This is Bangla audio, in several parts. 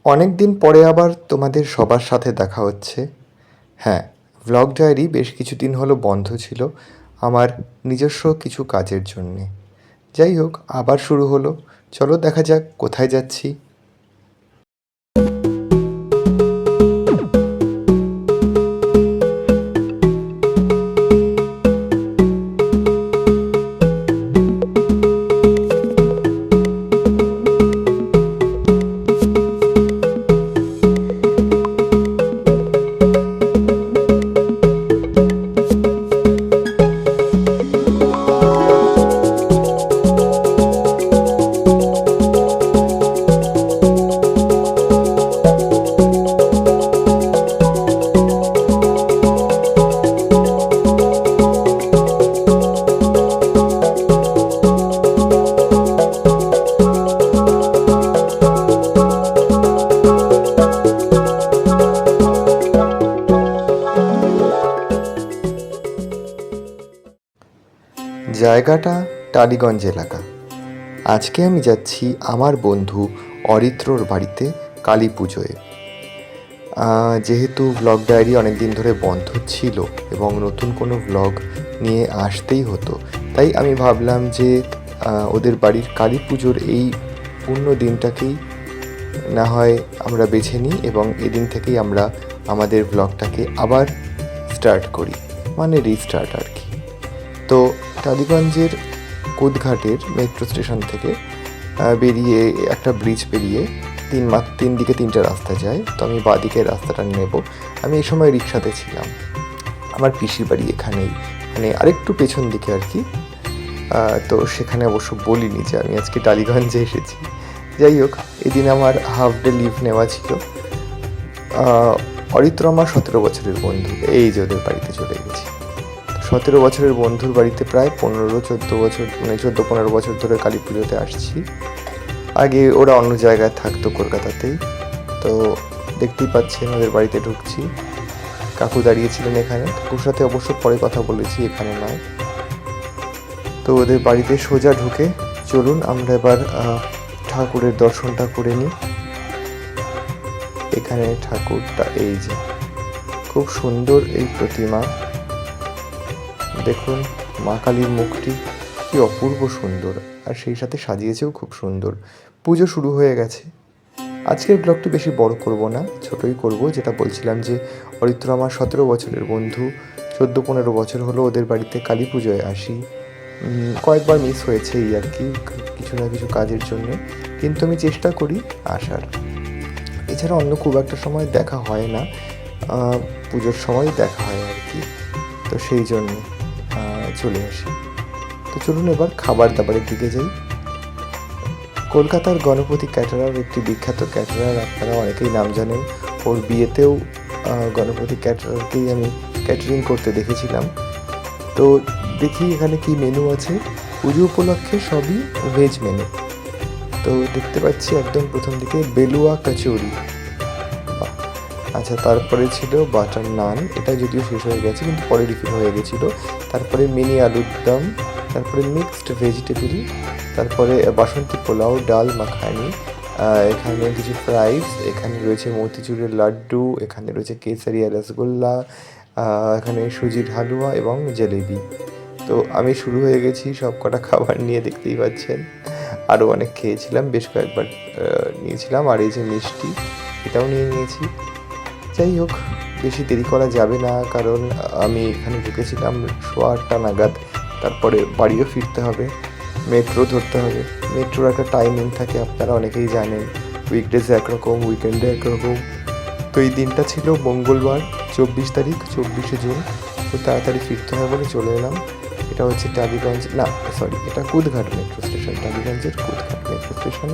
অনেক দিন পরে আবার তোমাদের সবার সাথে দেখা হচ্ছে। হ্যাঁ, ভ্লগ ডায়েরি বেশ কিছুদিন হলো বন্ধ ছিল আমার নিজস্ব কিছু কাজের জন্যে। যাই হোক, আবার শুরু হলো। চলো দেখা যাক কোথায় যাচ্ছি। জায়গাটা টালিগঞ্জ এলাকা। আজকে আমি যাচ্ছি আমার বন্ধু অরিত্রর বাড়িতে কালী পুজোয়। যেহেতু ভ্লগ ডায়েরি অনেক দিন ধরে বন্ধ ছিল এবং নতুন কোনো ভ্লগ নিয়ে আসতেই হতো, তাই আমি ভাবলাম যে ওদের বাড়ির কালী পুজোর এই পূর্ণ দিনটাকেই না হয় আমরা বেছে নিই এবং এদিন থেকেই আমরা আমাদের ভ্লগটাকে আবার স্টার্ট করি, মানে রিস্টার্ট আর কি। তো টালিগঞ্জের কোদঘাটের মেট্রো স্টেশন থেকে বেরিয়ে একটা ব্রিজ পেরিয়ে তিন দিকে তিনটে রাস্তা যায়। তো আমি বাঁদিকের রাস্তাটা নেব। আমি এই সময় রিক্সাতে ছিলাম। আমার পিসির বাড়ি এখানেই, মানে আরেকটু পেছন দিকে আর কি। তো সেখানে অবশ্য বলিনি যে আমি আজকে টালিগঞ্জে এসেছি। যাই হোক, এদিন আমার হাফ ডে লিভ নেওয়া ছিল। অরিত্র আমার 17 বছরের বন্ধু। এই যে ওদের বাড়িতে চলে গেছি। 17 বছরের বন্ধুর বাড়িতে প্রায় 15-14 বছর, মানে 14-15 বছর ধরে কালী পুজোতে আসছি। আগে ওরা অন্য জায়গায় থাকতো, কলকাতাতেই। তো দেখতেই পাচ্ছেন ওদের বাড়িতে ঢুকছি। কাকু দাঁড়িয়েছিলেন এখানে। কাকুর সাথে অবশ্য পরে কথা বলেছি, এখানে নয়। তো ওদের বাড়িতে সোজা ঢুকে চলুন আমরা এবার ঠাকুরের দর্শনটা করে নিই। এখানে ঠাকুরটা এই যে, খুব সুন্দর এই প্রতিমা। দেখুন মা কালীর মুখটি কি অপূর্ব সুন্দর, আর সেই সাথে সাজিয়েছেও খুব সুন্দর। পুজো শুরু হয়ে গেছে। আজকের ব্লগটি বেশি বড় করব না, ছোটই করব। যেটা বলছিলাম যে অরিত্র আমার 17 বছরের বন্ধু। 14-15 বছর হলো ওদের বাড়িতে কালী পুজোয় আসি। কয়েকবার মিস হয়েছে এই আর কি, কিছু না কিছু কাজের জন্য, কিন্তু আমি চেষ্টা করি আসার। এছাড়া অন্য খুব একটা সময় দেখা হয় না, পুজোর সময় দেখা হয় আর কি। তো সেই জন্যে চলে আসি। তো চলুন এবার খাবার দাবারের দিকে যাই। কলকাতার গণপতি ক্যাটারার একটি বিখ্যাত ক্যাটারার, আপনারা অনেকেই নাম জানেন। ওর বিয়েতেও গণপতি ক্যাটারারকেই আমি ক্যাটারিং করতে দেখেছিলাম। তো দেখি এখানে কি মেনু আছে। পুজো উপলক্ষে সবই ভেজ মেনু। তো দেখতে পাচ্ছি একদম প্রথম দিকে বেলুয়া কচুরি। আচ্ছা, তারপরে ছিল বাটার নান, এটা যদিও শেষ হয়ে গেছে কিন্তু পরে রিফিল হয়ে গেছিলো। তারপরে মিনি আলুর দম, তারপরে মিক্সড ভেজিটেবল, তারপরে বাসন্তী পোলাও, ডাল মাখানি, এখানে কিছু ফ্রাইস, এখানে রয়েছে মতিচুরের লাড্ডু, এখানে রয়েছে কেসারিয়া রসগোল্লা, এখানে সুজির হালুয়া এবং জলেবি। তো আমি শুরু হয়ে গেছি সব কটা খাবার নিয়ে, দেখতেই পাচ্ছেন। আরও অনেক খেয়েছিলাম, বেশ কয়েকবার নিয়েছিলাম। আর এই যে মিষ্টি, এটাও নিয়ে নিয়েছি। যাই হোক, বেশি দেরি করা যাবে না, কারণ আমি এখানে ঢুকেছিলাম 8:15 নাগাদ। তারপরে বাড়িও ফিরতে হবে, মেট্রো ধরতে হবে। মেট্রোর একটা টাইমিং থাকে, আপনারা অনেকেই জানেন। উইকডেজে একরকম, উইকেন্ডে একরকম। তো এই দিনটা ছিল মঙ্গলবার, 24 তারিখ, 24শে জুন। তো তাড়াতাড়ি ফিরতে হয় বলে চলে এলাম। এটা হচ্ছে টালিগঞ্জ, না সরি, এটা Kudghat metro station, টালিগঞ্জের Kudghat metro station.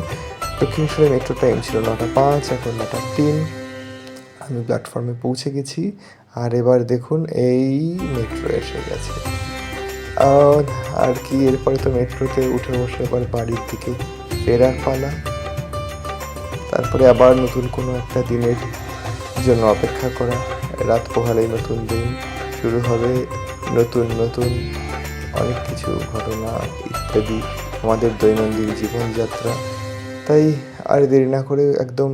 দক্ষিণেশ্বরের মেট্রো টাইম ছিল 9:05, এখন 9:03। আমি প্ল্যাটফর্মে পৌঁছে গেছি। আর এবার দেখুন এই মেট্রো এসে গেছে। আর কি, এরপরে তো মেট্রোতে উঠে বসে এবার বাড়ির দিকে ফেরার পালা। তারপরে আবার নতুন কোনো একটা দিনের জন্য অপেক্ষা করা। রাত পোহালেই নতুন দিন শুরু হবে, নতুন নতুন অনেক কিছু ঘটনা ইত্যাদি, আমাদের দৈনন্দিন জীবনযাত্রা। তাই আর দেরি না করে একদম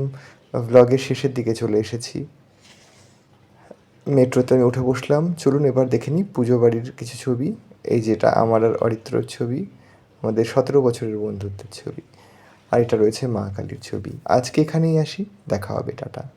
ভ্লগের শেষের দিকে চলে এসেছি। মেট্রোতে আমি উঠে বসলাম। চলুন এবার দেখে নিই পুজো বাড়ির কিছু ছবি। এই যেটা আমার আর অরিত্রর ছবি, আমাদের 17 বছরের বন্ধুত্বের ছবি। আর এটা রয়েছে মা কালীর ছবি। আজকে এখানেই আসি, দেখা হবে, টাটা।